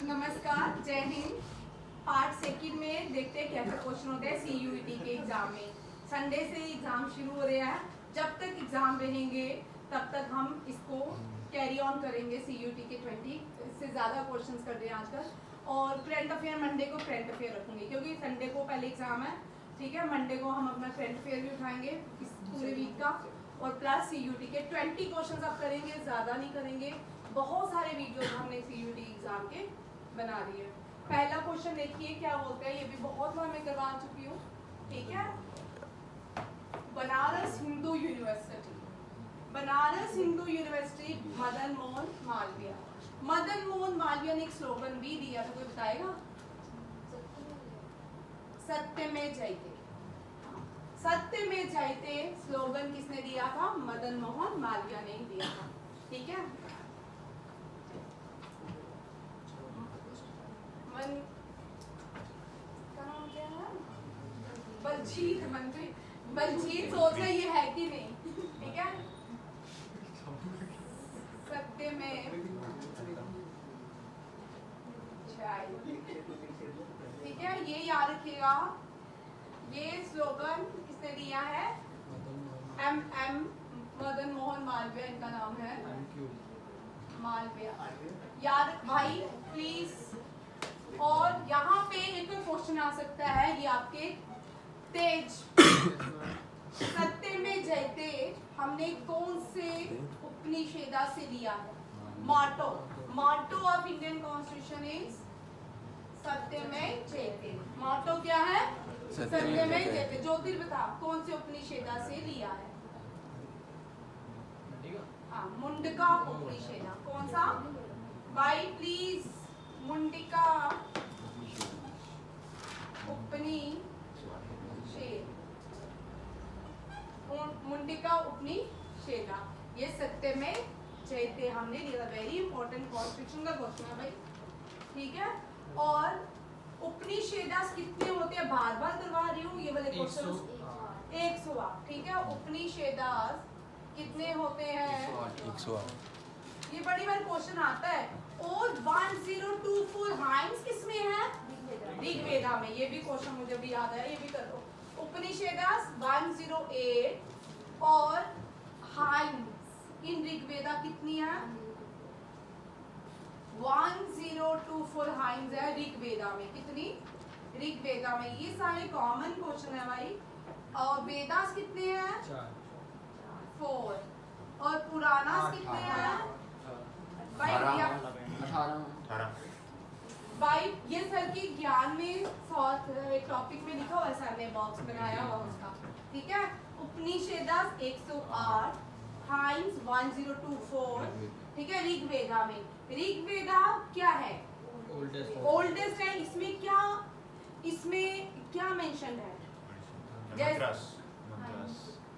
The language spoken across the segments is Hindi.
नमस्कार, जय हिंद। पार्ट सेकंड में देखते हैं कैसे क्वेश्चन होते हैं CUET के एग्जाम में। संडे से एग्जाम शुरू हो रहा है, जब तक एग्जाम रहेंगे तब तक हम इसको कैरी ऑन करेंगे। CUET के 20 से ज़्यादा क्वेश्चंस कर रहे हैं आजकल। और करंट अफेयर मंडे को करंट अफेयर रखूंगी क्योंकि संडे को पहले एग्जाम है, ठीक है। मंडे को हम अपना करंट अफेयर भी उठाएंगे इस पूरे वीक का, और प्लस CUET के 20 क्वेश्चन अब करेंगे, ज़्यादा नहीं करेंगे। बहुत सारे वीडियोस हमने CUET एग्जाम के बना दिए। पहला क्वेश्चन देखिए क्या बोलता है, ये भी बहुत बार मैं करवा चुकी हूँ, ठीक है। Banaras Hindu university, Banaras Hindu university, Madan Mohan Malviya. मदन मोहन मालवीय ने एक स्लोगन भी दिया था, कोई बताएगा? सत्य में जयते। सत्य में जयते स्लोगन किसने दिया था? मदन मोहन मालवीय ने ही दिया था, ठीक है। बलजीत मंत्री, बलजीत सोच रहे ये है कि नहीं, ठीक है। सत्य में ठीक है, ये याद रखिएगा। ये स्लोगन किसने दिया है? MM मदन मोहन मालवीय इनका नाम है, मालवीय। याद भाई प्लीज। और यहाँ पे एक क्वेश्चन आ सकता है, ये आपके तेज सत्य में जयते हमने कौन से उपनिषेदा से लिया है? मॉटो, मॉटो ऑफ इंडियन कॉन्स्टिट्यूशन इज सत्य में जयते। मॉटो क्या है? सत्य में जयते। ज्योतिर बता कौन से उपनिषेदा से लिया है? मुंडका उपनिषेदा। कौन सा भाई प्लीज? मुंडिका उपनिषेद, मुंडिका उपनिषेदा, ये सत्य में जयते हमने लिया। वेरी इंपॉर्टेंट कॉन्स्टिट्यूशन का क्वेश्चन है भाई, ठीक है। और उपनिषेदास कितने होते हैं? बार बार करवा रही हूँ ये वाले क्वेश्चन। 108, ठीक है। उपनिषेदास कितने होते हैं? 108। ये बड़ी बार क्वेश्चन आता है। और 1024 हाइम्स किसमें है? ऋग्वेदा में। ये भी क्वेश्चन मुझे भी याद है, ये भी कर दो। उपनिषेदास 108 और हाइम्स इन ऋग्वेदा कितनी है? 1024 हाइम्स है ऋग्वेदा में। कितनी? ऋग्वेदा में। ये सारे कॉमन क्वेश्चन है भाई। और वेदास कितने हैं? 4। और पुराणास कितने हैं भाई? 18। भाई ये सर की ज्ञान में एक टॉपिक में लिखा हुआ है, सर ने बॉक्स बनाया हुआ उसका, ठीक है। उपनिषेदास 108, हाइम्स 1024, ठीक है, ऋग्वेदा में। ऋग्वेदा क्या है? ओल्डेस्ट है। इसमें क्या मेंशन है?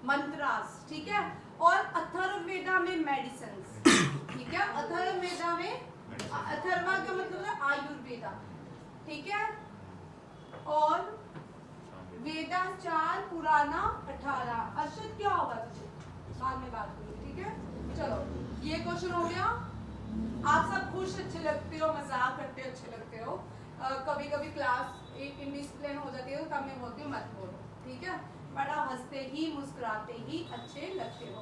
मंत्रास, ठीक है। और अथर्ववेदा में मेडिसिन्स, ठीक है। अथर्ववेदा में, अथर्वा का मतलब है आयुर्वेदा, ठीक है। और वेदा 4, पुराना 18। अर्षद क्या होगा तुझे? बाद में बात करेंगे, ठीक है। चलो ये क्वेश्चन हो गया। आप सब खुश अच्छे लगते हो, मजाक करते हो, अच्छे लगते हो। कभी कभी क्लास इंडिसिप्लिन हो जाती है तो तब मैं बोलती हूँ मत बोलो, ठीक है। बड़ा हंसते ही मुस्कुराते ही अच्छे लगते हो।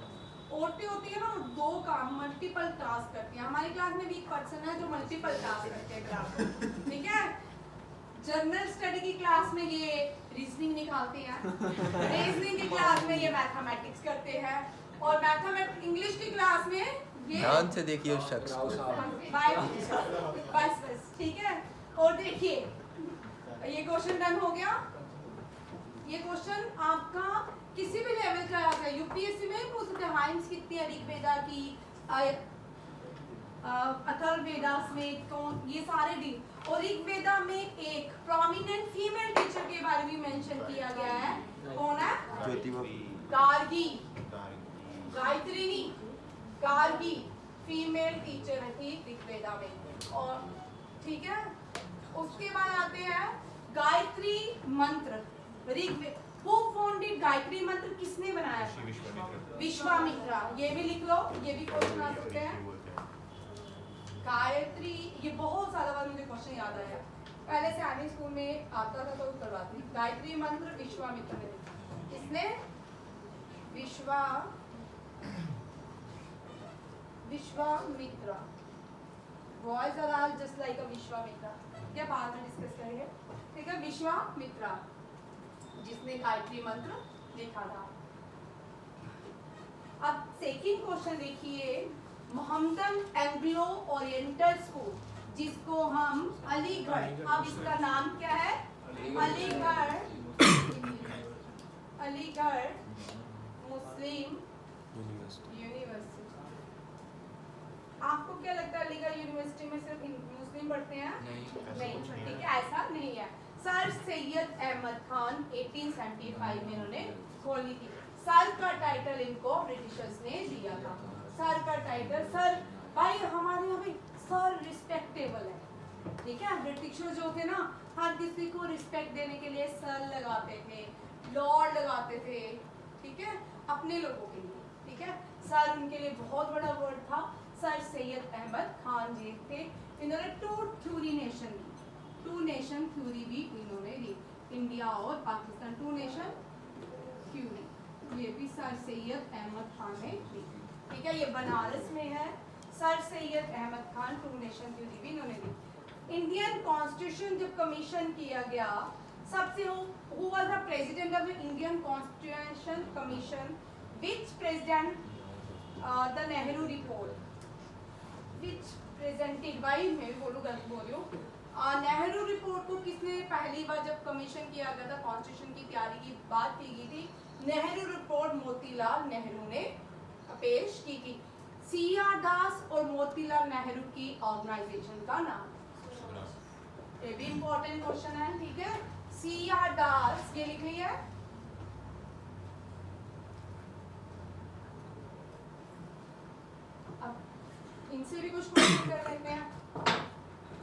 औरतें होती है ना, 2 काम मल्टीपल टास्क करती हैं। हमारी क्लास में भी एक पर्सन है जो मल्टीपल टास्क करते हैं क्लास में, ठीक है। जनरल स्टडी की क्लास में ये रीजनिंग निकालते हैं, रीजनिंग की क्लास में ये मैथमेटिक्स करते हैं, और मैथमेटिक्स इंग्लिश की क्लास में ये ध्यान से देखिए उस शख्स को। बस ठीक है। और देखिए ये क्वेश्चन डन हो गया। ये क्वेश्चन आपका किसी भी लेवल का आ जाए, यूपीएससी में पूछ सकते हैं हाइम्स कितनी है ऋग्वेदा की, अथर्ववेदास में कौन, ये सारे डी। और ऋग्वेदा में एक प्रोमिनेंट फीमेल टीचर के बारे में मेंशन किया गया है। कौन है? गार्गी, गायत्री नहीं, गार्गी फीमेल टीचर थी ऋग्वेदा में। और ठीक है, उसके बाद आते हैं गायत्री मंत्र। ऋग्वेद Who founded गायत्री मंत्र किसने बनाया? विश्वामित्रा। ये भी लिख लो, ये भी क्वेश्चन आ सकते हैं। गायत्री, ये बहुत सारा बार मुझे क्वेश्चन याद आया, पहले से आने स्कूल में आता था तो करवाती। गायत्री मंत्र विश्वामित्र ने, किसने? Vishwamitra. Boys are all just like a Vishwamitra, क्या बाद में डिस्कस करेंगे, ठीक है। विश्वामित्र जिसने गायत्री मंत्र लिखा था। अब सेकंड क्वेश्चन देखिए, मोहम्मदन एंग्लो ओरिएंटल स्कूल, जिसको हम अलीगढ़, अब इसका नाम क्या है? अलीगढ़ मुस्लिम यूनिवर्सिटी। आपको क्या लगता है अलीगढ़ यूनिवर्सिटी में सिर्फ मुस्लिम पढ़ते हैं? नहीं, ठीक है, ऐसा नहीं है। सर सैयद अहमद खान 1875 में इन्होंने खोली थी। सर का टाइटल इनको ब्रिटिशर्स ने दिया था। सर का टाइटल, सर भाई हमारे यहाँ पे सर रिस्पेक्टेबल है, ठीक है। ब्रिटिशर जो थे ना, हर किसी को रिस्पेक्ट देने के लिए सर लगाते थे, लॉर्ड लगाते थे, ठीक है, अपने लोगों के लिए, ठीक है। सर उनके लिए बहुत बड़ा वर्ड था। सर सैयद अहमद खान जी थे, इन्होंने टू नेशन थ्योरी भी इन्होंने दी, इंडिया और पाकिस्तान, टू नेशन थ्योरी, ये भी सर सैयद अहमद खान ने दी, ठीक है। ये बनारस में है। Sir Syed Ahmad Khan two nation theory भी इन्होंने दी। इंडियन कॉन्स्टिट्यूशन जब कमीशन किया गया, सबसे who was the president of the Indian constitution commission, which president the Nehru report, which presented by, मैं भी बोलूं गलत बोल रही हूँ, नेहरू रिपोर्ट को किसने पहली बार जब कमीशन किया गया था, कॉन्स्टिट्यूशन की तैयारी की बात की गई थी, नेहरू रिपोर्ट मोतीलाल नेहरू ने पेश की थी। सीआर दास और मोतीलाल नेहरू की ऑर्गेनाइजेशन का नाम, ये भी इंपॉर्टेंट क्वेश्चन है, ठीक है। सीआर दास, ये लिख रही है, अब इनसे भी कुछ क्वेश्चन कर लेते हैं।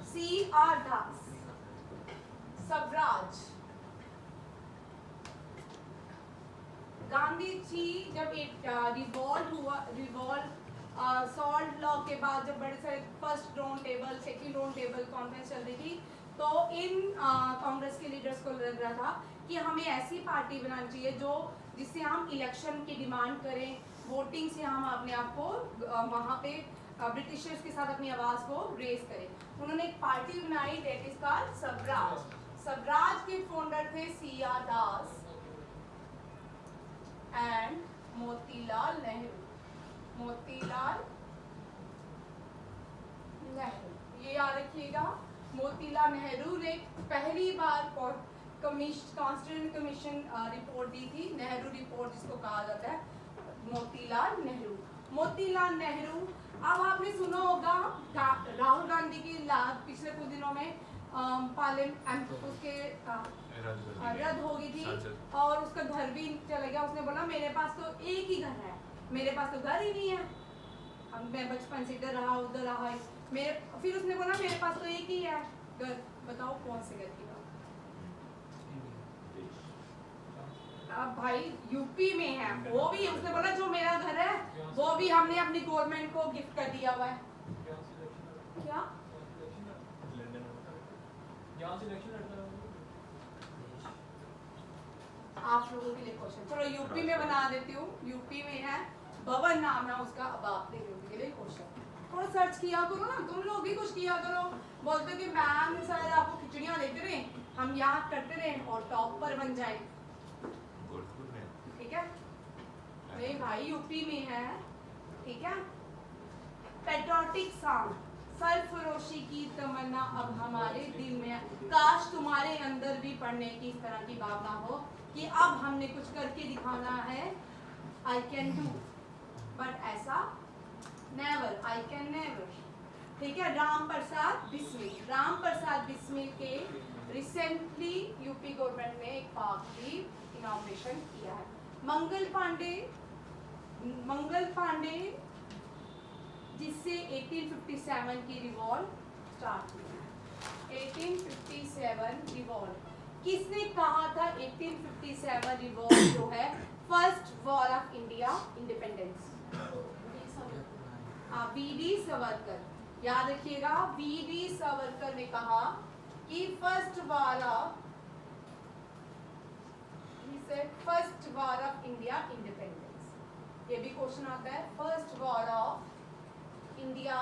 सीआर दास, स्वराज, गांधी जी जब एक सॉल्ट लॉ के बाद जब बड़े सारे first round table, second round table conference चल रही थी, तो इन कांग्रेस के लीडर्स को लग रहा था कि हमें ऐसी पार्टी बनानी चाहिए जो जिससे हम इलेक्शन की डिमांड करें, वोटिंग से हम अपने आप को वहाँ पे ब्रिटिशर्स के साथ अपनी आवाज़ को रेज करें। उन्होंने एक पार्टी बनाई, that is called Swaraj. Swaraj के फाउंडर थे CR Das and Motilal Nehru. ये याद रखिएगा, मोतीलाल नेहरू ने पहली बार कॉन्स्टिट्यूशन कमीशन रिपोर्ट दी थी, नेहरू रिपोर्ट जिसको कहा जाता है, मोतीलाल नेहरू। अब आपने सुना होगा राहुल गांधी की पिछले कुछ दिनों में पार्लियामेंट उसके रद्द हो गई थी और उसका घर भी चला गया। उसने बोला मेरे पास तो एक ही घर है, मेरे पास तो घर ही नहीं है, मैं बचपन से इधर रहा उधर रहा, फिर उसने बोला मेरे पास तो एक ही है घर, बताओ कौन से घर की बात। अब भाई यूपी में है, वो भी उसने बोला जो मेरा घर है वो भी हमने अपनी गवर्नमेंट को गिफ्ट कर दिया हुआ है। क्या आप लोगों के लिए क्वेश्चन, चलो यूपी में बना देती हूँ। यूपी में है, भवन नाम है उसका। अब आपके के लिए क्वेश्चन, थोड़ा सर्च किया करो ना, तुम लोग भी कुछ किया करो। बोलते कि मैम सर आपको खिचड़ियाँ देते रहे, हम याद करते रहे और टॉप पर बन जाए, ठीक है। नहीं भाई यूपी में है, ठीक है। पैट्रियोटिक सॉन्ग, सरफरोशी की तमन्ना अब हमारे दिल में है, काश तुम्हारे अंदर भी पढ़ने की इस तरह की भावना हो कि अब हमने कुछ करके दिखाना है, आई कैन डू, बट ऐसा नेवर, आई कैन नेवर, ठीक है। राम प्रसाद बिस्मिल के रिसेंटली यूपी गवर्नमेंट ने एक पार्क की इनॉग्रेशन किया है। मंगल पांडे जिससे 1857 की रिवॉल्ट स्टार्ट हुई। 1857 रिवॉल्ट किसने कहा था? 1857 रिवॉल्ट जो है first war of India independence, V D. Savarkar. याद रखिएगा, वीडी सावरकर ने कहा कि first war of India independence. ये भी क्वेश्चन आता है, first war of India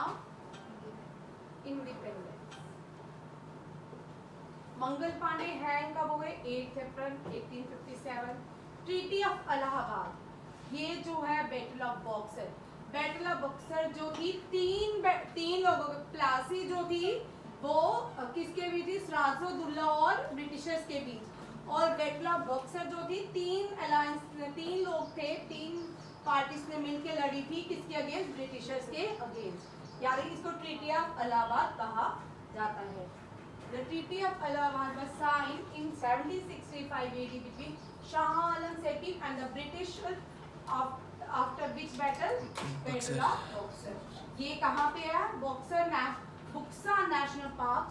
independence. Mangal Pandey hang कब हुए? 8 अप्रैल 1857। ट्रीटी ऑफ इलाहाबाद, ये जो है battle of boxer, battle of boxer जो थी तीन लोगों, प्लासी जो थी वो किसके बीच थी? सिराजुद्दौला और ब्रिटिशर्स के बीच। और बैटल ऑफ बॉक्सर जो थी तीन लोग थे, तीन पार्टीज ने मिलकर लड़ी थी, किसके अगेंस्ट? ब्रिटिशर्स के अगेंस्ट। यानी इसको ट्रीटी ऑफ इलाहाबाद कहा जाता है। The Treaty of Allahabad was signed in 1765 AD between Shah Alam II and the British after which battle? Battle of Boxer। ये कहाँ पे है? बुक्सा नेशनल पार्क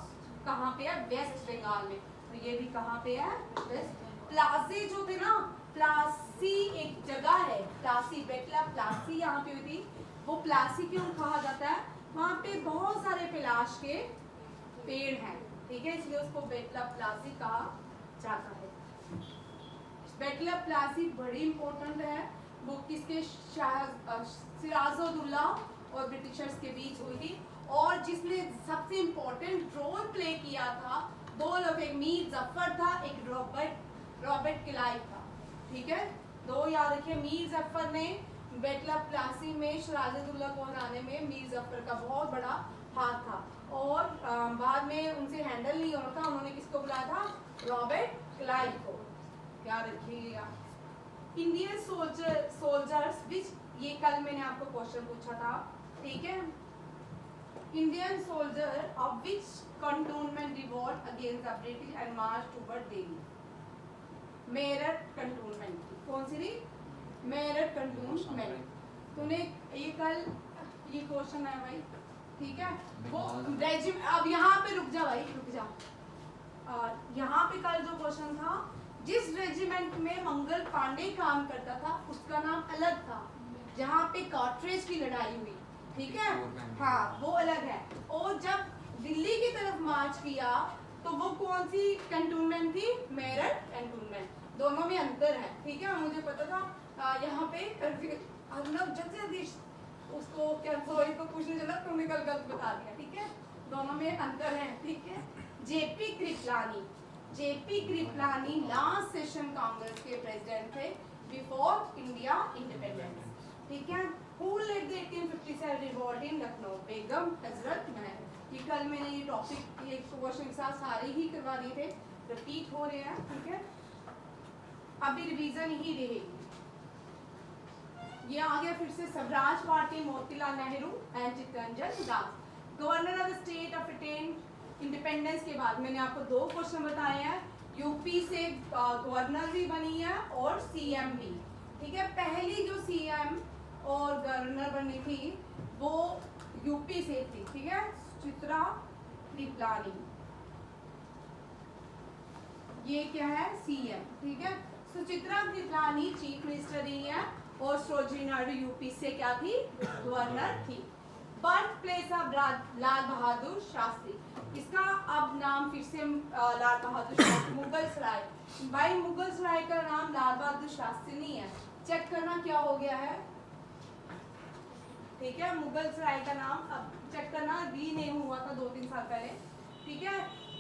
कहाँ पे है? वेस्ट बंगाल में। तो ये भी कहाँ पे है? वेस्ट। प्लासी जो थे ना, प्लासी एक जगह है, प्लासी, बैटल ऑफ प्लासी यहाँ पे हुई थी। वो प्लासी क्यों कहा जाता है? वहाँ पे बहुत सारे पिलाश के पेड़ हैं, ठीक है, इसलिए उसको बैटल ऑफ प्लासी कहा जाता है। बैटल ऑफ प्लासी बड़ी इंपॉर्टेंट है, वो किसके? सिराजुद्दौला और ब्रिटिशर्स के बीच हुई थी। और जिसने सबसे इंपॉर्टेंट रोल प्ले किया था, दो लोग, एक मीर जफर था, एक रॉबर्ट क्लाइव था, ठीक है। दो याद रखिए, मीर जफर ने बैटल ऑफ प्लासी में सिराजुद्दौला को हराने में मीर जफर का बहुत बड़ा हाथ था। और बाद में उनसे हैंडल नहीं हो रहा था, उन्होंने किसको बुलाया था? रॉबर्ट क्लाइव को। याद रखिएगा। इंडियन सोल्जर्स विच, ये कल मैंने आपको क्वेश्चन पूछा था, ठीक है। Indian soldier of which cantonment revolt against the British and March toward Delhi? Meerut cantonment की। कौन सी थी? मेरठ कंटोनमेंट। तूने ये कल ये क्वेश्चन है भाई, ठीक है। वो अब यहाँ पे रुक जा भाई, रुक जा। यहाँ पे कल जो क्वेश्चन था, जिस रेजिमेंट में मंगल पांडे काम करता था उसका नाम अलग था, जहाँ पे कॉर्ट्रेज की लड़ाई हुई, ठीक है, हाँ वो अलग है। और जब दिल्ली की तरफ मार्च किया तो वो कौन सी कैंटोनमेंट थी? मेरठ कैंटोनमेंट। दोनों में अंतर है, ठीक है। मुझे पता था यहाँ पे अर्नब जल्दी उसको क्या सॉरी को पूछने चला, तुमने कल गलत बता दिया, ठीक है। दोनों में अंतर है, ठीक है। JP Kripalani last session Congress के प्रेसिडेंट थे बिफोर इंडिया इंडिपेंडेंस, ठीक है। Who led the 1857 revolt in Lucknow? Begum Hazrat Mahal. ये कल मैंने ये टॉपिक ये क्वेश्चन के साथ सारे ही करवा दिए थे, रिपीट हो रहे हैं, ठीक है। अभी रिवीजन ही रहेगी। ये आ गया फिर से, Swaraj party, Motilal Nehru and Chittaranjan Das. Governor of the state of independence के बाद मैंने आपको दो क्वेश्चन बताए हैं, यूपी से गवर्नर भी बनी है और सीएम भी, ठीक है। पहली जो सीएम और गवर्नर बनी थी वो यूपी से थी, ठीक है, सुचित्रा कृपलानी। ये क्या है? सीएम, ठीक है। सुचित्रा कृपलानी चीफ मिनिस्टर रही है और सरोजिनी नायडू यूपी से क्या थी? गवर्नर थी। Birth place of Lal Bahadur Shastri, इसका अब नाम फिर से लाल बहादुर शास्त्री, मुगल सराय। भाई मुगल सराय का नाम लाल बहादुर शास्त्री नहीं है, चेक करना क्या हो गया है, ठीक है। मुगल सराय का नाम अब चेक करना, रीनेम हुआ था 2-3 साल पहले, ठीक है।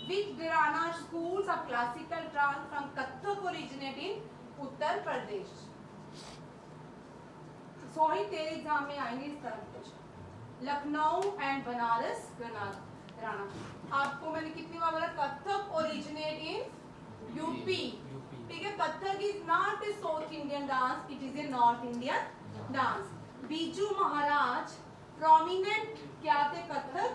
विच घराना schools of classical dance from Kathak originate in Uttar Pradesh. Sorry तेरे एग्जाम में आएंगे इस तरह कुछ। लखनऊ एंड बनारस घराना। आपको मैंने कितनी बार बोला? कथक ओरिजिनेट इन यूपी, ठीक है। Kathak is not a south Indian dance, it is a north Indian dance. Biju Maharaj prominent क्या थे? कथक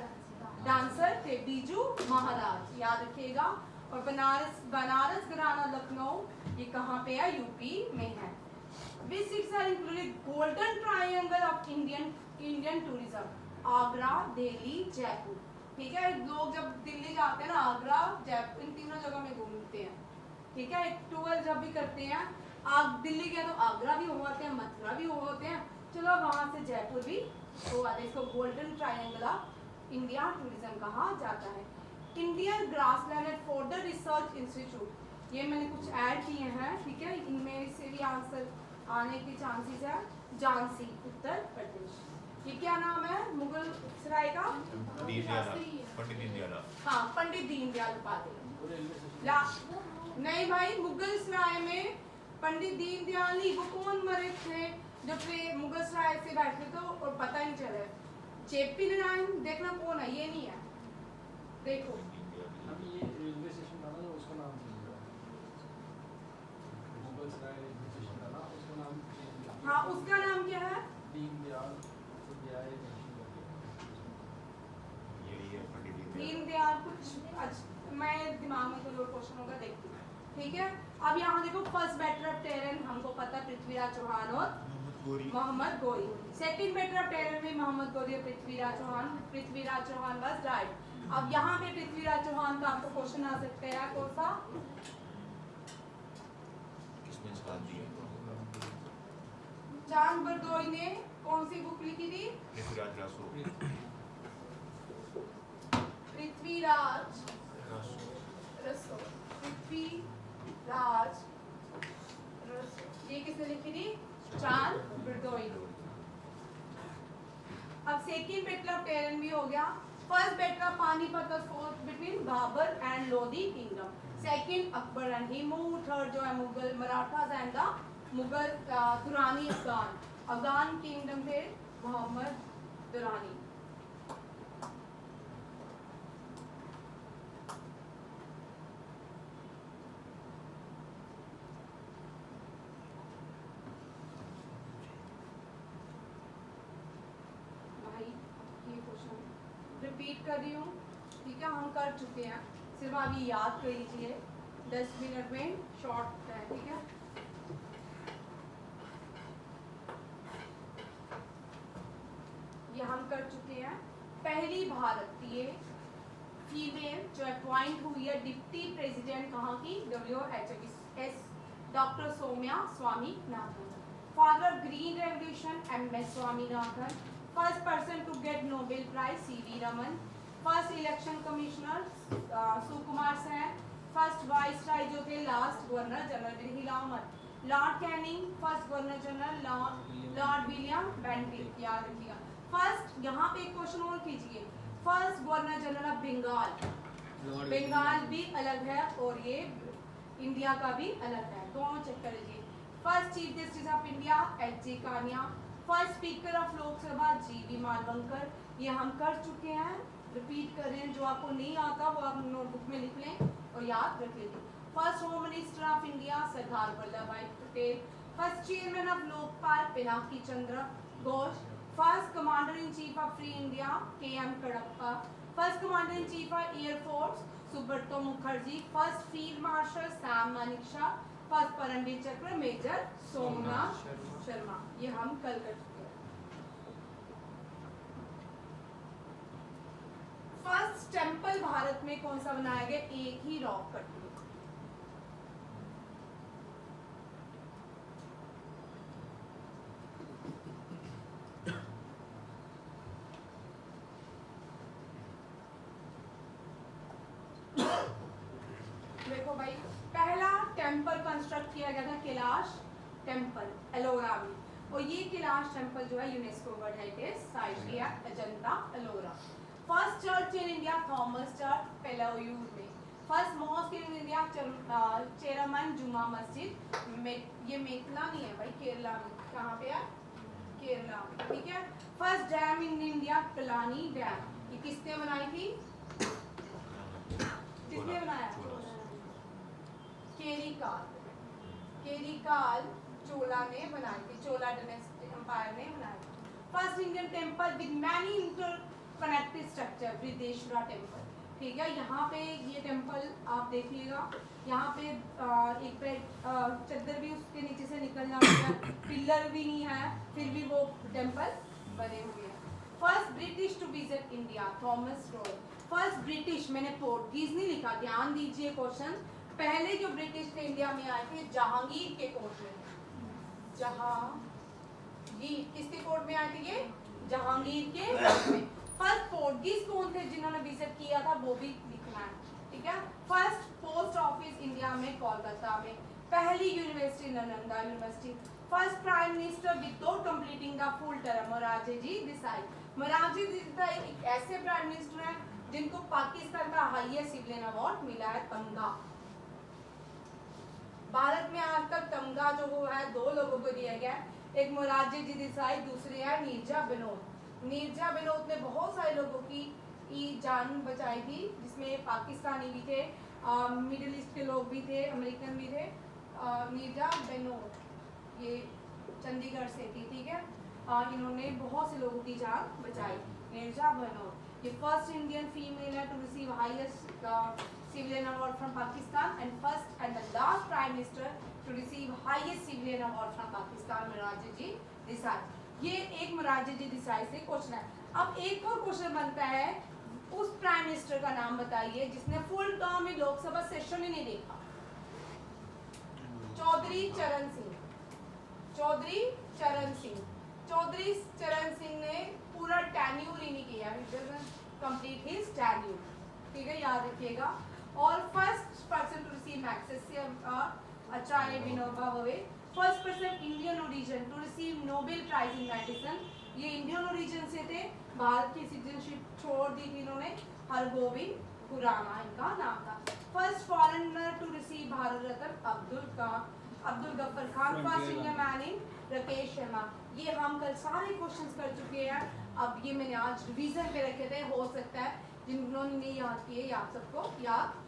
डांसर थे बीजू महाराज, याद रखिएगा। और बनारस घराना लखनऊ, ये कहाँ पे है? यूपी में है। Which cities are included golden triangle of Indian tourism? Agra, Delhi, Jaipur, ठीक है। लोग जब दिल्ली जाते हैं ना, आगरा, जयपुर, इन तीनों जगह में घूमते हैं, ठीक है। एक टूर जब भी करते हैं, दिल्ली गए तो आगरा भी हो आते हैं, मथुरा भी हो आते हैं, चलो वहां से जयपुर भी हो आते हैं। इसको golden triangle of India tourism कहा जाता है। Indian grassland for the research institute, ये मैंने कुछ ऐड किए हैं, ठीक है, इनमें से भी आंसर आने के चांसेस है। झांसी उत्तर प्रदेश, ये क्या नाम है मुगल सराय का? पंडित दीनदयाल। हाँ, पंडित दीनदयाल उपाध्याय। नहीं भाई, मुगल सराय में पंडित दीनदयाल नहीं, वो कौन मरे थे जो फिर मुगल सराय से बैठे थे और पता नहीं चला। जेपी नारायण देखना कौन है, ये नहीं है, देखो अभी ये रेलवे स्टेशन था ना, उसका नाम चेंज हुआ, मुगल सराय रेलवे स्टेशन था ना, उसका नाम चेंज हुआ। हाँ, उसका नाम क्या है? दीनदयाल उपाध्याय जंक्शन कर दिया। यही है पंडित दीनदयाल। दीनदयाल कुछ अच्छा, मैं दिमाग में कोई और क्वेश्चन होगा देखती हूँ, ठीक है। अब यहाँ देखो, फर्स्ट बैटर ऑफ टेरर हमको पता पृथ्वीराज चौहान और Mohammad Ghori. Second batter of terror में मोहम्मद गोरी और पृथ्वीराज चौहान। Prithviraj Chauhan was died. अब यहाँ पे पृथ्वीराज चौहान का आपको क्वेश्चन आ सकता है, कौन सा? किसने स्टार्ट दिया? चांद बरदोई ने कौन सी बुक लिखी थी? पृथ्वीराज रासो। पृथ्वीराज रसो। पृथ्वीराज रसो, ये किसने लिखी थी? चांद बरदोई। अब सेकंड बैटल ऑफ टेरन भी हो गया। First battle of Panipat was fought between Babur and Lodi kingdom. Second Akbar and Hemu. Third जो है Mughal Marathas and the Mughal Durrani Afghan. Afghan kingdom थे मोहम्मद दुरानी। रिपीट कर रही हूँ, ठीक है, हम कर चुके हैं, सिर्फ आप ये याद कर लीजिए, 10 मिनट में शॉर्ट है, ठीक है। ये हम कर चुके हैं। पहली भारतीय फीमेल जो अपॉइंट हुई है डिप्टी प्रेसिडेंट कहाँ की? WHS, doctor Soumya Swaminathan. Father of green revolution MS Swaminathan. First person to get Nobel prize CV Raman. First election commissioner Sukumar Sen. First viceroy जो थे लास्ट गवर्नर जनरल हिलामत। Lord Canning first governor general lord William Bentinck, याद रखिएगा। फर्स्ट यहाँ पे एक क्वेश्चन और कीजिए, first governor general of Bengal. Bengal भी अलग है और ये इंडिया का भी अलग है, दोनों चेक कर लीजिए। First chief justice of India HG Kania. First speaker of Lok Sabha GV Mavalankar. ये हम कर चुके हैं, रिपीट कर रहे हैं, जो आपको नहीं आता वो आप नोटबुक में लिख लें और याद रख लीजिए। First home minister of India Sardar Vallabh bhai Patel. First chairman of Lokpal Pinaki Chandra Ghosh. First commander in chief of free India KM Cariappa. First commander in chief of air force Subroto Mukherjee. First field marshal Sam Manekshaw. First Paramvir Chakra major Somnath Sharma. ये हम कल कर चुके हैं। फर्स्ट टेंपल भारत में कौन सा बनाया गया? एक ही रॉक कट में। देखो भाई, पहला टेंपल कंस्ट्रक्ट किया गया था कैलाश टेंपल एलोरा में, और ये कैलाश टेंपल जो है यूनेस्को वर्ल्ड हेरिटेज साइट है Ajanta Ellora. First church in India Thomas church Palayur में। First mosque in India Cheraman Juma Masjid. ये मेखला नहीं है भाई, केरला में। कहाँ पे है? केरला में, ठीक है। First dam in India Kalani dam. ये किसने बनाई थी? किसने बनाया? केरिकाल चोला ने बनाई थी, चोला डायनेस्टी एम्पायर ने बनाई थी। First Indian temple with many interconnected structure Brihadeeswara temple, ठीक है। यहाँ पे ये टेंपल आप देखिएगा, यहाँ पे एक पे चद्दर भी उसके नीचे से निकल जाती है, पिलर भी नहीं है, फिर भी वो टेंपल बने हुए हैं। First British to visit India Thomas Roe. First British, मैंने पोर्टुगीज नहीं लिखा, ध्यान दीजिए क्वेश्चन। पहले जो ब्रिटिश थे इंडिया में आए थे जहांगीर के कोर्ट में। जहांगीर किसके कोर्ट में आए थे? ये जहांगीर के कोर्ट में। फर्स्ट पोर्टुगीज कौन थे जिन्होंने विजिट किया था वो भी लिखना है, ठीक है। फर्स्ट पोस्ट ऑफिस इंडिया में कोलकाता में, पहली university Nalanda university, first prime minister without completing the full term Morarji ji Desai. Morarji ji Desai एक ऐसे प्राइम मिनिस्टर हैं जिनको पाकिस्तान का हाईएस्ट सिविलियन अवार्ड मिला है, तमगा। भारत में आज तक तमगा जो वो है 2 लोगों को दिया गया है, एक मोरारजी जी देसाई, दूसरी है नीरजा बिनोद। नीरजा बिनोद ने बहुत सारे लोगों की जान बचाई थी, जिसमें पाकिस्तानी भी थे, मिडिल ईस्ट के लोग भी थे, अमेरिकन भी थे। नीरजा बिनोद ये चंडीगढ़ से थी, ठीक है। इन्होंने बहुत से लोगों की जान बचाई। नीरजा बिनोद ये फर्स्ट इंडियन फीमेल है to receive highest civilian award from Pakistan and first and the last prime minister to receive highest civilian award from Pakistan, Morarji ji Desai. ये एक मोरारजी जी देसाई से क्वेश्चन है। अब एक और क्वेश्चन बनता है, उस प्राइम मिनिस्टर का नाम बताइए जिसने फुल टर्म में लोकसभा सेशन ही नहीं देखा। चौधरी चरण सिंह। चौधरी चरण सिंह। चौधरी चरण सिंह ने पूरा टेन्यूर ही नहीं किया, कंप्लीट हिज टेन्यूर, ठीक है, याद रखिएगा। और first person to receive Magsaysay Acharya Vinoba Bhave, first person Indian origin to receive Nobel prize in medicine, ये इंडियन ओरिजिन से थे, भारत की सिटीजनशिप छोड़ दी थी इन्होंने, हरगोविंद खुराना इनका नाम था। First foreigner to receive Bharat Ratna Abdul Ghaffar Khan, first Indian man in Rakesh Sharma. ये हम कल सारे क्वेश्चंस कर चुके हैं, अब ये मैंने आज रिवीजन पे रखे थे, हो सकता है जिन्होंने नहीं याद किए आप सबको याद।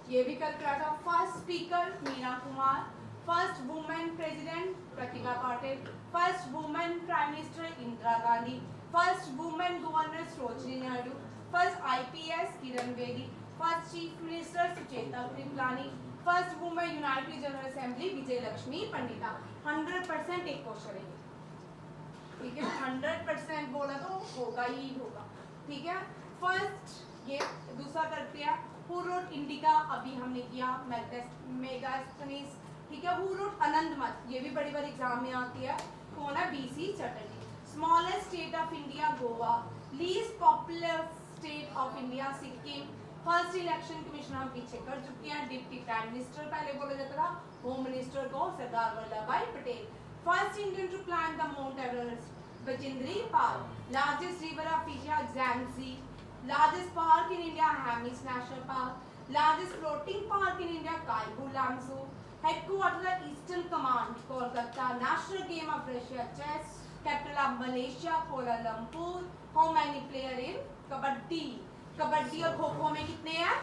ये भी कल करा था। First speaker Meena Kumar, first women president Pratibha Patil, first women prime minister Indira Gandhi, first women governor Sarojini Naidu, first IPS Kiran Bedi, first chief minister Sucheta Kriplani, first women united general assembly Vijaya Lakshmi Pandita. 100% एक क्वेश्चन है, ठीक है, 100% बोला तो होगा ही होगा, ठीक है। फर्स्ट ये दूसरा करते हैं, हु रोट इंडिका, अभी हमने किया, मेगास्थनीज, ठीक है। हु रोट आनंदमठ, ये भी बड़ी बार एग्जाम में आती है, कौन है, BC Chatterjee. Smallest state of India Goa, least popular state of India Sikkim. First election commission हम पीछे कर चुके हैं, डिप्टी प्राइम मिनिस्टर पहले बोला जाता था, होम मिनिस्टर को Sardar Vallabh bhai Patel. First Indian to climb the Mount Everest Bachendri Pal. Largest river of India Yangtze। Largest park in India Hemis national park. Largest floating park in India Keibul Lamjao. Headquarter eastern command Kolkata. National game of Russia chess. Capital of Malaysia Kuala Lumpur. How many player in kabaddi, kabaddi और खो खो में कितने हैं,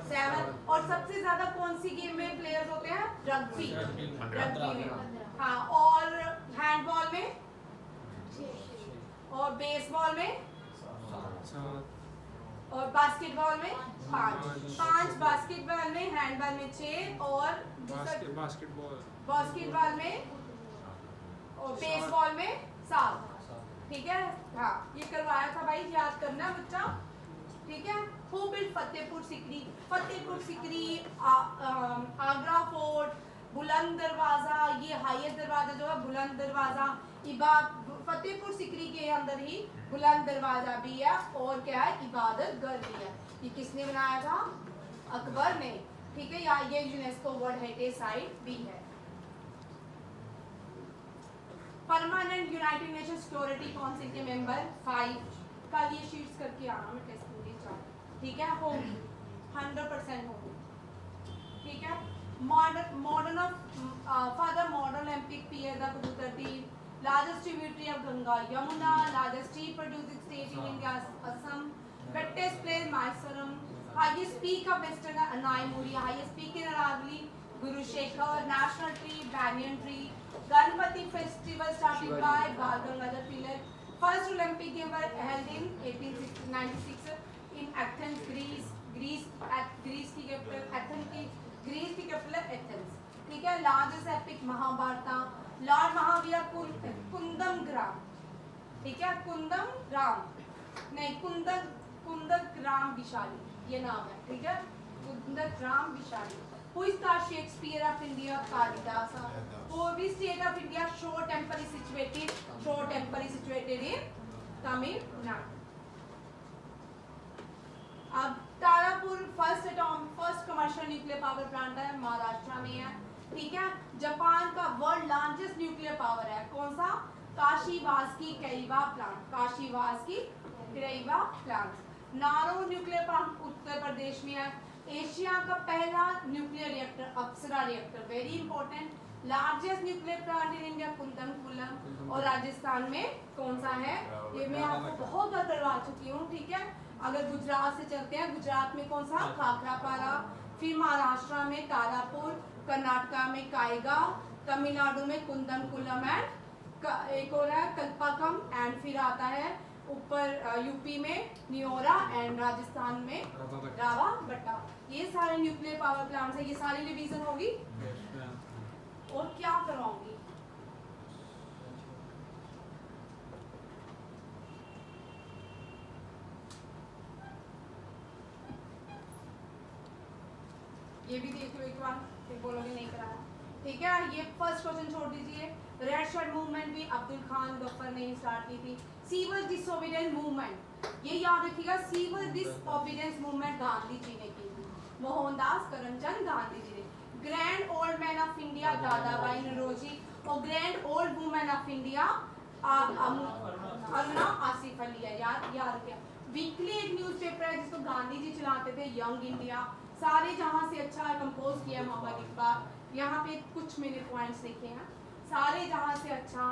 7। और सबसे ज्यादा कौन सी गेम में प्लेयर्स होते हैं, रग्बी, रग्बी में, हाँ। और हैंडबॉल में और बेसबॉल में और बास्केटबॉल में 5 बास्केटबॉल में, हैंडबॉल में 6 और बास्केटबॉल में और बेसबॉल में 7, ठीक है, हाँ। ये करवाया था भाई, याद करना बच्चा, ठीक है। Who build Fatehpur Sikri, Fatehpur Sikri, Agra fort, बुलंद दरवाजा, ये हाईएस्ट दरवाजा जो है बुलंद दरवाजा, फतेहपुर सिकरी के अंदर ही बुलंद दरवाजा भी है और क्या है, इबादत घर भी है। ये किसने बनाया था, अकबर ने, ठीक है। या ये यूनेस्को वर्ल्ड हेरिटेज साइट भी है। Permanent United nation security council के मेंबर 5, कल ये शीट्स करके आना, मैं टेस्ट दूंगी, ठीक है, होंगी 100% होंगी, ठीक है। Modern of father modern Olympic Pierre de 2013, largest tributary of Ganga Yamuna, largest tea producing state in India Assam, wettest place Mizoram, highest peak of western Anaimudi, highest peak in Aravalli Gurushikhar, national tree banyan tree, Ganpati festival started by Bal Gangadhar Tilak, first Olympic game were held in 1896 in Athens Greece, Greece की कैपिटल एथेंस, ठीक है। Largest epic Mahabharat, lord Mahavir कुंदम ग्राम, ठीक है, कुंदम ग्राम नहीं, कुंदक ग्राम विशाली ये नाम है, ठीक है, कुंदक ग्राम Vishali. Who is the Shakespeare of India? Kalidasa. Which state of India Shore Temple is situated? Shore Temple is situated in Tamil Nadu. अब Tarapur first commercial nuclear power plant है, महाराष्ट्र में है, ठीक है। जापान का वर्ल्ड लार्जेस्ट न्यूक्लियर पावर है, कौन सा? Kashiwazaki Kariwa plant, Kashiwazaki Kariwa plant. Narora nuclear plant Uttar Pradesh में है। एशिया का पहला nuclear reactor Apsara reactor, very important. Largest nuclear plant in India Kudankulam, और राजस्थान में कौन सा है? ये मैं आपको बहुत बार करवा चुकी हूँ, ठीक है। अगर गुजरात से चलते हैं, गुजरात में कौन सा? खाखरापारा, फिर महाराष्ट्र में तारापुर, कर्नाटका में कायगांव, तमिलनाडु में कुंदनकुलम एंड एक और है कल्पाकम, एंड फिर आता है ऊपर यूपी में नियोरा, एंड राजस्थान में रावाबट्टा। ये सारे न्यूक्लियर पावर प्लांट्स है। ये सारी रिवीजन होगी और क्या करवाऊंगी? ये भी देख लो एक बार, फिर बोलोगे नहीं कराया, ठीक है। ये फर्स्ट क्वेश्चन छोड़ दीजिए। रेड शर्ट मूवमेंट भी अब्दुल खान गफ्फर ने ही स्टार्ट की थी। सिविल डिसोबीडियंस मूवमेंट, ये याद रखिएगा, civil disobedience movement Gandhi ji ने की थी, मोहनदास करमचंद गांधी जी ने। Grand old man of India दादा भाई नौरोजी, और grand old women of India Aruna Asif Ali है, याद रखिए। वीकली एक न्यूज़पेपर है जिसको गांधी जी चलाते थे, यंग इंडिया। सारे जहां से अच्छा कंपोज किया मोहम्मद इकबाल। यहाँ पे कुछ मैंने पॉइंट्स लिखे हैं। सारे जहां से अच्छा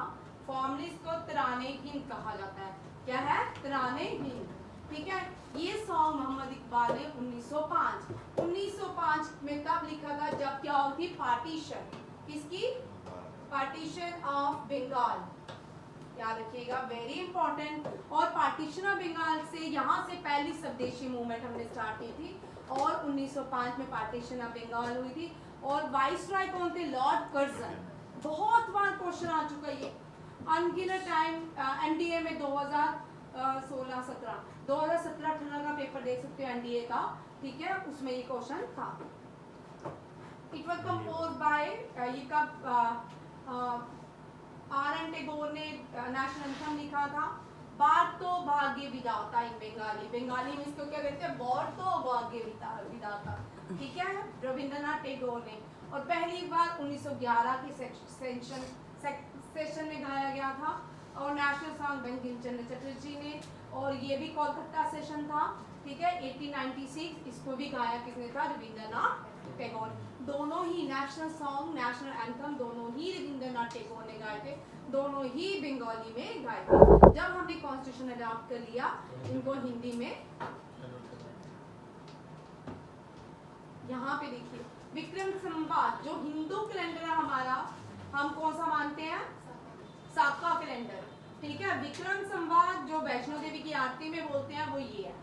फॉर्मलिस्ट को तराने हिंद कहा जाता है। क्या है? तराने हिंद, ठीक है। ये सॉन्ग मोहम्मद इकबाल ने 1905 में कब लिखा था? जब क्या हुई? पार्टीशन। किसकी? पार्टीशन ऑफ बंगाल, याद रखिएगा, वेरी इंपॉर्टेंट। और पार्टीशन ऑफ बंगाल से यहाँ से पहली स्वदेशी मूवमेंट हमने स्टार्ट की थी, और 1905 में पार्टीशन ऑफ बंगाल हुई थी। और वाइसरॉय कौन थे? Lord Curzon. बहुत बार क्वेश्चन आ चुका है ये, अनगिनत टाइम। एनडीए में 2017 का पेपर देख सकते हो एनडीए का, ठीक है, उसमें ये क्वेश्चन था। इट वाज कंपोज बाय ये कब आर.एन. टैगोर ने नेशनल एंथम लिखा था। बार्तो भाग्य विधाता इन बंगाली, बंगाली में इसको क्या कहते हैं? बार्तो भाग्य विधाता, ठीक है, रविंद्रनाथ टैगोर ने। और पहली बार 1911 के सेशन में गाया गया था, और नेशनल सॉन्ग बंकिम चंद्र चटर्जी ने। और ये भी कोलकाता सेशन था, ठीक है, 1896। इसको भी गाया किसने था? रविंद्रनाथ टैगोर। दोनों ही नेशनल सॉन्ग, नेशनल एंथम दोनों ही रविंद्रनाथ टैगोर ने गाए थे, दोनों ही बंगाली में गाए थे। जब हमने कॉन्स्टिट्यूशन अडॉप्ट कर लिया, इनको हिंदी में। यहाँ पे देखिए, विक्रम संवत जो हिंदू कैलेंडर है हमारा, हम कौन सा मानते हैं? साका कैलेंडर, ठीक है। विक्रम संवत जो वैष्णो देवी की आरती में बोलते हैं, वो ये है,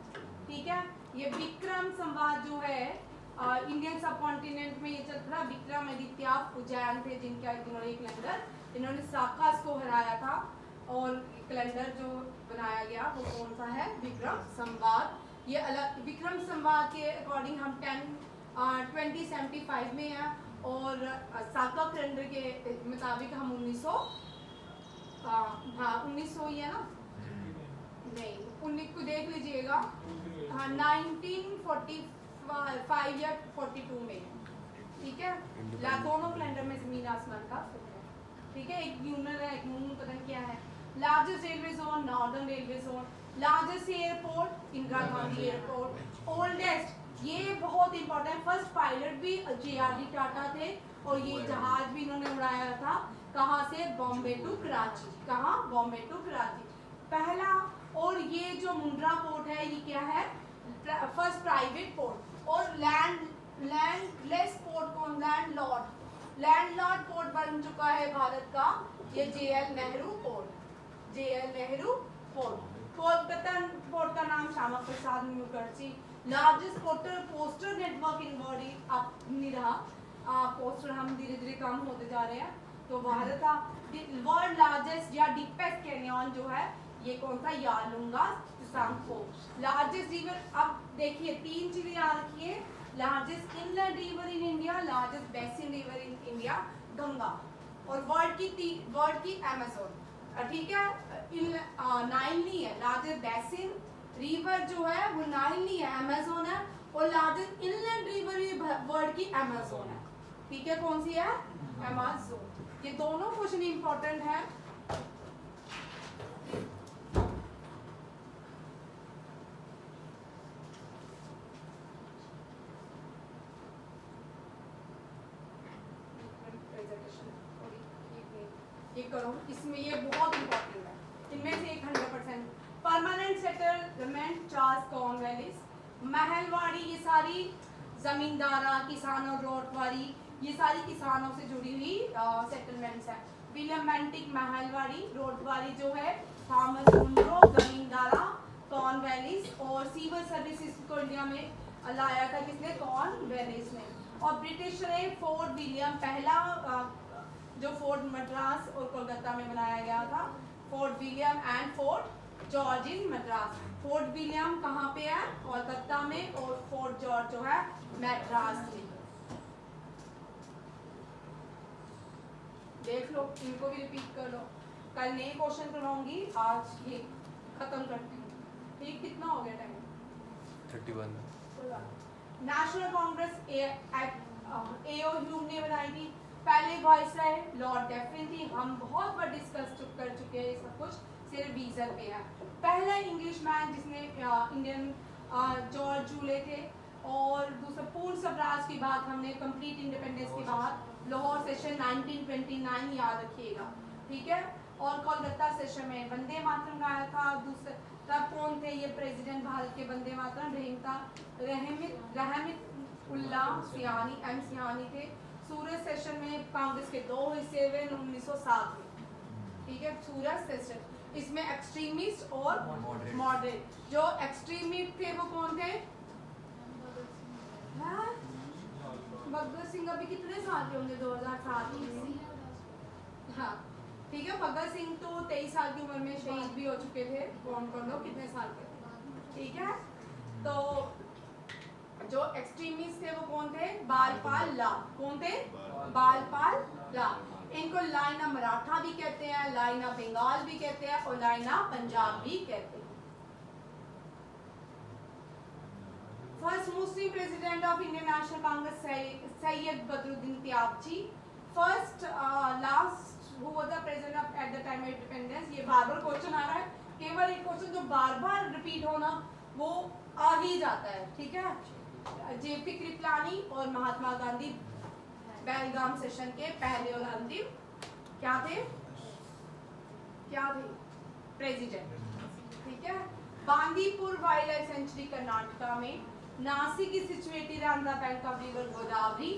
ठीक है। ये विक्रम संवत जो है इंडियन सब कॉन्टिनेंट में ये चलता था। विक्रमादित्य उज्जैन थे जिनका इन्होंने कैलेंडर, इन्होंने साकास को हराया था, और कैलेंडर जो बनाया गया वो कौन सा है? विक्रम संवत। ये अलग विक्रम संवत के अकॉर्डिंग हम 2075 में है, और साका कैलेंडर के मुताबिक हम 1900 ही है ना? नहीं, 19 को देख लीजिएगा, हाँ 1945 या 42 में, ठीक है। दोनों कैलेंडर में जमीन आसमान का फर्क है, ठीक है। एक यूनर है, एक मून, पता नहीं क्या है। Largest railway zone, northern railway zone. Largest airport, Indira Gandhi airport. Oldest, ये बहुत इंपॉर्टेंट, फर्स्ट पायलट भी जे.आर.डी. टाटा थे, और ये जहाज भी इन्होंने उड़ाया था। कहाँ से? बॉम्बे टू कराची। कहाँ? बॉम्बे टू कराची पहला। और ये जो मुंद्रा पोर्ट है, ये क्या है? First private port. और लैंडलेस पोर्ट कौन? लैंडलॉर्ड पोर्ट बन चुका है भारत का, ये J L. Nehru port. J L. Nehru port. Kolkata port का नाम Shyama Prasad Mukherjee. Largest postal network in body, अब नहीं रहा, पोस्टर हम धीरे धीरे कम होते जा रहे हैं, तो भारत का। वर्ल्ड लार्जेस्ट या डीपेस्ट कैनियन जो है, ये कौन सा? यालुंगा सांगपो। लार्जेस्ट रिवर, अब देखिए 3 चीजें याद रखिए। Largest inland river in India, largest basin river in India Ganga, और वर्ल्ड की अमेज़न, ठीक है। नाइल नहीं है, लार्जेस्ट बेसिन रिवर जो है वो नाइल नहीं है, अमेज़न है, और लार्जेस्ट इनलैंड रिवर वर्ल्ड की अमेज़न है, ठीक है। कौन सी है? अमेज़न। ये दोनों क्वेश्चन इंपॉर्टेंट है। ये करो, इसमें ये बहुत इंपॉर्टेंट है, इनमें से 100%। Permanent settlement Charles Cornwallis, Mahalwari, ये सारी जमींदारा, किसानों, रोटवारी, ये सारी किसानों से जुड़ी हुई सेटलमेंट्स है। विलियम बेंटिक महलवाड़ी, रोटवारी जो है थॉमस मुनरो, जमींदारा कॉर्नवेलिस, और सिविल सर्विसेज को इंडिया में लाया था किसने? कॉर्नवेलिस ने। और ब्रिटिश ने फोर्ट विलियम, पहला जो फोर्ट मद्रास और कोलकाता में बनाया गया था, fort William and fort George in Madras. Fort William कहाँ पे है? कोलकाता में, और फोर्ट जॉर्ज जो है मद्रास में। देख लो, इनको भी रिपीट कर लो। कल नए क्वेश्चन करवाऊंगी, आज ये खत्म करती हूँ, ठीक। कितना हो गया टाइम? 31। नेशनल कांग्रेस एओ ह्यूम ने बनाई थी। पहले वाइसराय लॉर्ड डेफिन थी। हम बहुत बार डिस्कस कर चुके हैं ये सब कुछ, सिर्फ वीजर पे है। पहला इंग्लिश मैन जिसने इंडियन जॉर्ज जूले थे। और दूसरा पूर्ण स्वराज की बात हमने कंप्लीट इंडिपेंडेंस के बाद लाहौर सेशन 1929 याद रखिएगा, ठीक है। और कोलकाता सेशन में वंदे मातरम गाया था। दूसरा तब कौन थे ये प्रेसिडेंट भारत के? वंदे मातरम रहमत उल्लाह सियानी, एम सियानी थे। सूरज सेशन में कांग्रेस के 2 हिस्से हुए 1907 में, ठीक है। सूरज सेशन, इसमें एक्सट्रीमिस्ट और मॉडरेट। जो एक्सट्रीमिस्ट थे वो कौन थे? भगत सिंह अभी कितने साल के होंगे? 2007 में, हाँ, ठीक है। भगत सिंह तो 23 साल की उम्र में शहीद भी हो चुके थे। कौन कौन लोग कितने साल के थे, ठीक है। तो जो एक्सट्रीमिस्ट थे वो कौन थे? बालपाल ला। कौन थे? बालपाल ला। इनको लाइना मराठा भी कहते हैं, लाइना बंगाल भी कहते हैं, और लाइना पंजाब भी कहते हैं। First Muslim president of Indian national Congress Syed Badruddin Tyabji. First last who was the president of at the time of independence. ये बार बार क्वेश्चन आ रहा है, केवल एक क्वेश्चन जो बार बार रिपीट होना वो आ ही जाता है, ठीक है। जेपी कृपलानी और महात्मा गांधी बेलगाम सेशन के पहले और अंतिम क्या थे? प्रेसिडेंट, ठीक है। Bandipur wild life sanctuary Karnataka में। Nashik is situated on the bank of river Godavari.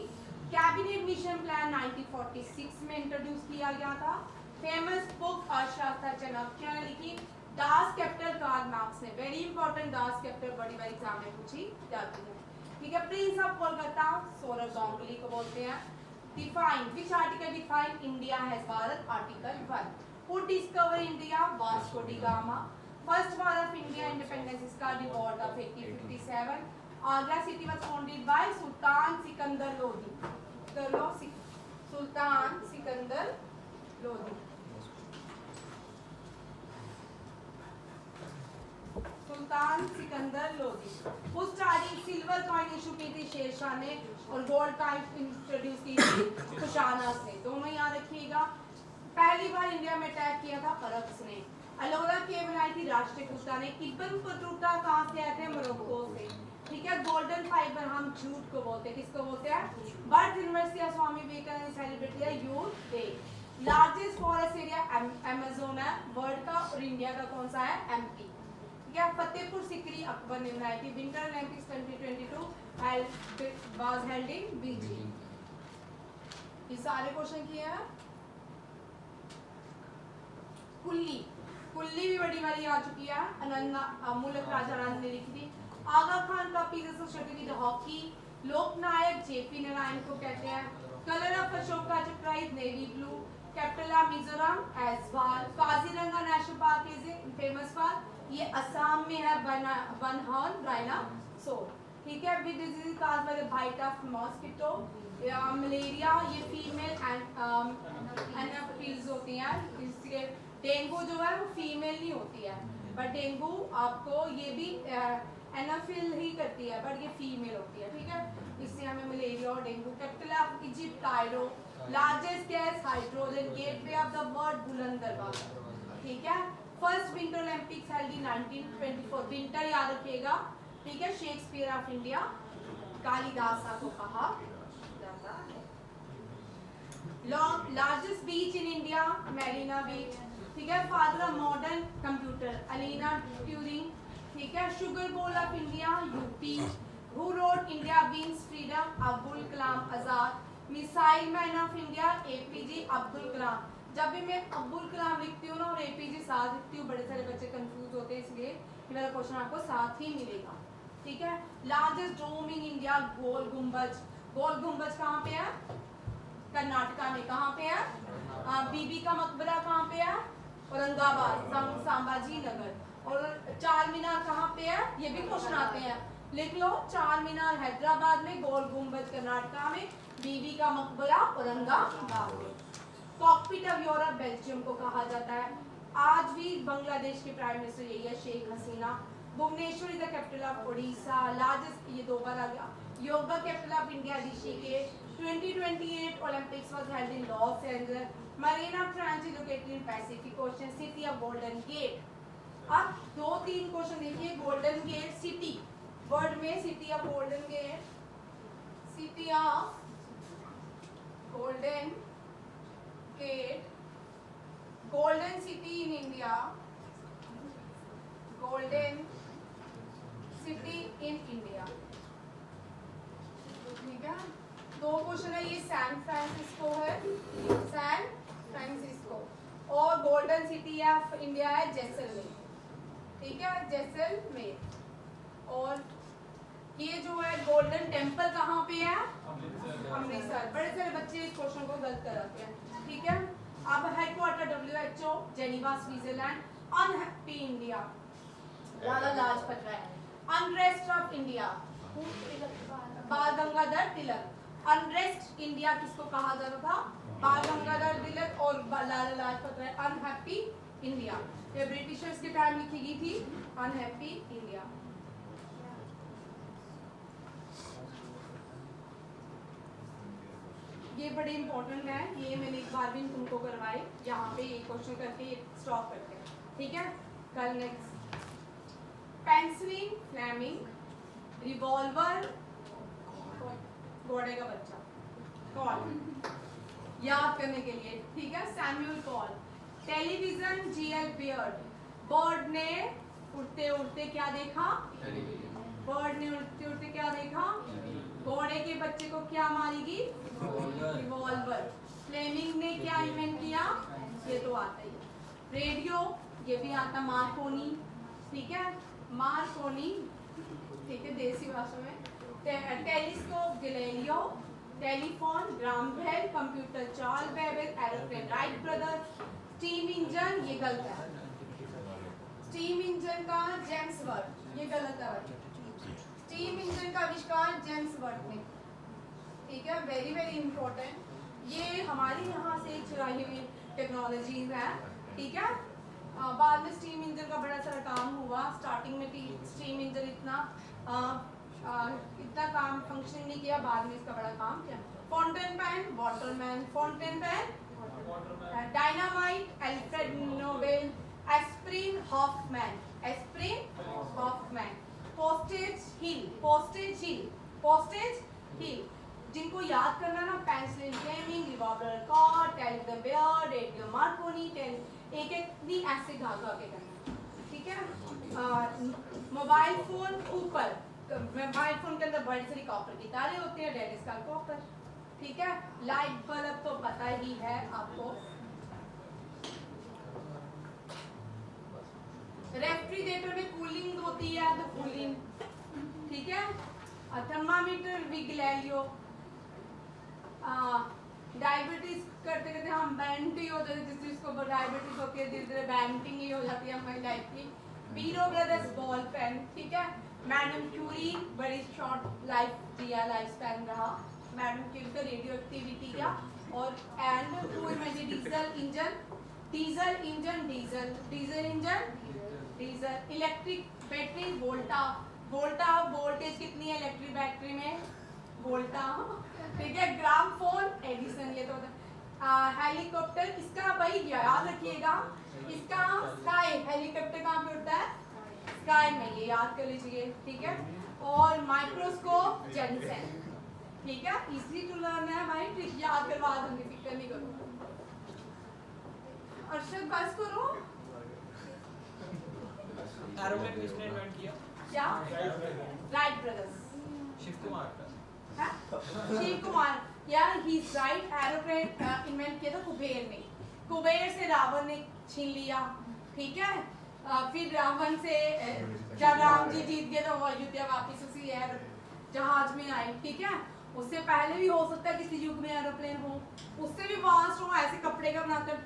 Cabinet mission plan 1946 में इंट्रोड्यूस किया गया था। फेमस बुक अर्थशास्त्र चाणक्य ने लिखी। दास कैपिटल कार्ल मार्क्स ने। वेरी इंपॉर्टेंट, दास कैपिटल बड़ी बार एग्जाम में पूछी जाती है, ठीक है। प्रिंस ऑफ कोलकाता सौरभ गांगुली को बोलते हैं। Define, which article define India has Bharat? Article 1। Who discover India? Vasco da Gama. First war of India independence इसका reward of 1857। Agra city was founded by Sultan Sikandar Lodhi. Sultan Sikandar Lodhi. Sultan Sikandar Lodhi. उस स्टार्टिंग सिल्वर कॉइन इशू की थी शेरशाह ने, और गोल्ड कॉइन इंट्रोड्यूस की थी कुशानस ने। दोनों याद रखिएगा। पहली बार इंडिया में अटैक किया था अरब्स ने। अलोरा के बनाई थी राष्ट्रकूटा ने। इब्न बतूता कहाँ से आए थे? मोरक्को से, ठीक है। गोल्डन फाइबर हम जूट को बोलते हैं। किसको बोलते हैं? Birth anniversary of Swami Vivekananda celebrate किया youth day. Largest forest area Amazon है वर्ल्ड का, और इंडिया का कौन सा है? एमपी, ठीक है। फतेहपुर सिकरी अकबर ने बनाई थी। Winter Olympics 2022 was held in Beijing. ये सारे क्वेश्चन किए हैं। कुल्ली भी बड़ी बारी आ चुकी है। अनन्ना मुल्क राजा रानी ने लिखी थी। आगा खान का piece associated with hockey. Loknayak JP Narayan को कहते हैं। Colour of Ashoka chakra is navy blue. Capital of Mizoram Aizawl. Kaziranga national park is famous for, ये असम में है, बनहॉर्न डायनासोर, ठीक है। With disease caused by the bite of mosquito, malaria ये फीमेल एनाफिल्स होती हैं, इसके डेंगू जो है वो फीमेल नहीं होती है, बट डेंगू आपको ये भी एनाफिल ही करती है, बट ये फीमेल होती है, ठीक है। इससे हमें मलेरिया और dengue. Capital of Egypt Cairo, largest gas hydrogen, gateway of the world बुलंद दरवाजा, ठीक है। First winter Olympics held in 1924, winter याद रखिएगा, ठीक है। शेक्सपियर ऑफ इंडिया, कालिदास को कहा जाता है। Largest beach in India, मैरीना beach, ठीक है। Father of modern computer, Alan Turing, ठीक है। Sugar bowl of India, UP. Who wrote India wins freedom, Abdul Kalam Azad. Missile man of India, APJ Abdul Kalam. जब भी मैं अब्दुल कलाम लिखती हूँ ना और एपीजे साथ लिखती हूँ, बड़े सारे बच्चे कंफ्यूज होते हैं, इसलिए ये वाला क्वेश्चन आपको साथ ही मिलेगा, ठीक है। लार्जेस्ट डोम इन इंडिया, गोल गुम्बज। गोल गुम्बज कहाँ पे है? कर्नाटका में। कहाँ पे है? बीबी का मकबरा कहाँ पे है? औरंगाबाद, संभाजी नगर। और चार मीनार कहाँ पे है? ये भी क्वेश्चन आते हैं, लिख लो। चार मीनार हैदराबाद में, गोल गुम्बज कर्नाटका में, बीबी का मकबरा औरंगाबाद में। कॉकपिट ऑफ यूरोप बेल्जियम को कहा जाता है। आज भी बांग्लादेश के प्राइम मिनिस्टर यही है, Sheikh Hasina. Bhubaneswar is the capital of Odisha. Largest, ये 2 बार आ गया। Yoga capital of India, Rishikesh. 2028 Olympics was held in Los Angeles. Mariana trench is located in Pacific ocean. City of golden gate. अब 2-3 क्वेश्चन देखिए। गोल्डन गेट सिटी, वर्ड में city of golden gate, city of golden gate, golden city in India, golden city in India, ठीक है। 2 क्वेश्चन है, ये सैन फ्रांसिस्को है, सैन फ्रांसिस्को। और गोल्डन सिटी ऑफ इंडिया है जैसलमेर, ठीक है, जैसलमेर। और ये जो है गोल्डन टेम्पल कहाँ पे है? अमृतसर। बड़े सारे बच्चे इस क्वेश्चन को गलत कराते हैं, ठीक है। अब headquarter WHO, Geneva, Switzerland. Unhappy India, Lala Lajpat Rai. Unrest of India, Bal Gangadhar Tilak. Unrest India किसको कहा जाता था? बाल गंगाधर तिलक और लाला लाजपत राय। अनहैप्पी इंडिया, ये ब्रिटिशर्स के टाइम लिखी गई थी, अनहैप्पी इंडिया। ये बड़े इंपॉर्टेंट है, ये मैंने एक बार भी तुमको करवाए, यहाँ पे ये क्वेश्चन करके स्टॉप करते हैं, ठीक है। कल नेक्स्ट पेंसिलिन, फ्लेमिंग, रिवॉल्वर, घोड़े का बच्चा, कॉल याद करने के लिए, ठीक है। Samuel call. Television, GL beard. Bird ने उड़ते उड़ते क्या देखा? बर्ड ने उड़ते उड़ते क्या देखा? घोड़े के बच्चे को क्या मारेगी? रिवॉल्वर। फ्लेमिंग ने क्या इन्वेंट किया? ये तो आता ही है। रेडियो, ये भी आता, मार्कोनी, ठीक है, मार्कोनी, ठीक है, देसी भाषा में। Telescope, Galileo. Telephone, Graham Bell. Computer, Charles Babbage. Aeroplane, Wright brother. Steam engine, ये गलत है। स्टीम इंजन का जेम्स वर्थ, ये गलत है। स्टीम इंजन का आविष्कार जेम्स वर्थ ने, ठीक है, वेरी वेरी इंपॉर्टेंट। ये हमारे यहाँ से चुराई हुई टेक्नोलॉजीज है, ठीक है। बाद में स्टीम इंजन का बड़ा सारा काम हुआ। स्टार्टिंग में स्टीम इंजन इतना काम फंक्शन नहीं किया, बाद में इसका बड़ा काम किया। Fountain pen, Waterman. Fountain pen, dynamite, Alfred Nobel. Aspirin, Hoffmann, aspirin Hoffmann. Postage Hill, postage Hill, postage Hill. जिनको याद करना ना, penicillin, Fleming, revolver, Colt, telegram Bayer, radio Marconi, एक नहीं ऐसे गा के करना, ठीक है। मोबाइल फोन ऊपर, मोबाइल फोन के अंदर बड़ी सारी कॉपर की तारें होती है, डेड इसका कॉपर, ठीक है। लाइट बल्ब तो पता ही है आपको। रेफ्रिजरेटर में कूलिंग होती है, तो कूलिंग, ठीक है। Thermometer, Galileo. डायबिटीज करते करते हम बैंड ही हो जाते, जिस जिसको डायबिटीज होती है धीरे धीरे बैंटिंग ही हो जाती है हमारी लाइफ की। बीरो ब्रदर्स बॉल पेन, ठीक है। मैडम क्यूरी बड़ी शॉर्ट लाइफ दिया, लाइफ स्पैन रहा मैडम क्यूरी का, रेडियो एक्टिविटी किया और and to diesel engine electric battery voltage कितनी है इलेक्ट्रिक बैटरी में, वोल्टा, ठीक है। ग्रामफोन एडिसन, ये तो हेलीकॉप्टर, इसका भाई याद रखिएगा, इसका स्काई, हेलीकॉप्टर कहाँ पे उड़ता है, स्काई में, ये याद कर लीजिए, ठीक है। और माइक्रोस्कोप जेनसेन, ठीक है। इजी टू लर्न है भाई, ट्रिक याद करवा दूंगी, फिक्र नहीं करो। अर्शद बस करो, एरोप्लेन किसने इन्वेंट किया? क्या राइट ब्रदर्स, शिव कुमार का। शिव कुमार, यार ही राइट, एरोप्लेन इन्वेंट किया था कुबेर ने, कुबेर से रावण ने छीन लिया, ठीक है। फिर रावण से जब राम जी जीत गए तो वो अयोध्या वापस उसी जहाज में आए, ठीक है। उससे पहले भी हो सकता है किसी युग में एरोप्लेन हो, उससे भी फास्ट हो, ऐसे कपड़े का बनाकर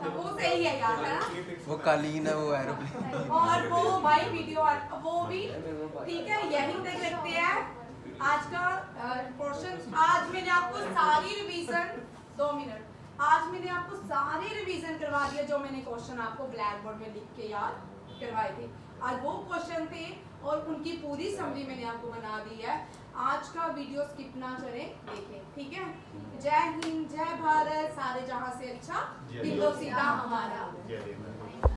वो सही है यार, है ना, वो कालीन है, वो एरोप्लेन। और वो भाई वीडियो वो भी, ठीक है। यही तक रखते हैं आज का पोर्शन। आज मैंने आपको सारी रिवीजन, 2 मिनट, आज मैंने आपको सारी रिवीजन करवा दिया जो मैंने क्वेश्चन आपको ब्लैक बोर्ड में लिख के याद करवाए थे। आज वो क्वेश्चन थे और उनकी पूरी समरी मैंने आपको बना दी है। आज का वीडियो स्किप ना करें, देखें, ठीक है। जय हिंद, जय भारत, सारे जहां से अच्छा, हिंदो सीधा हमारा। जय हिंद।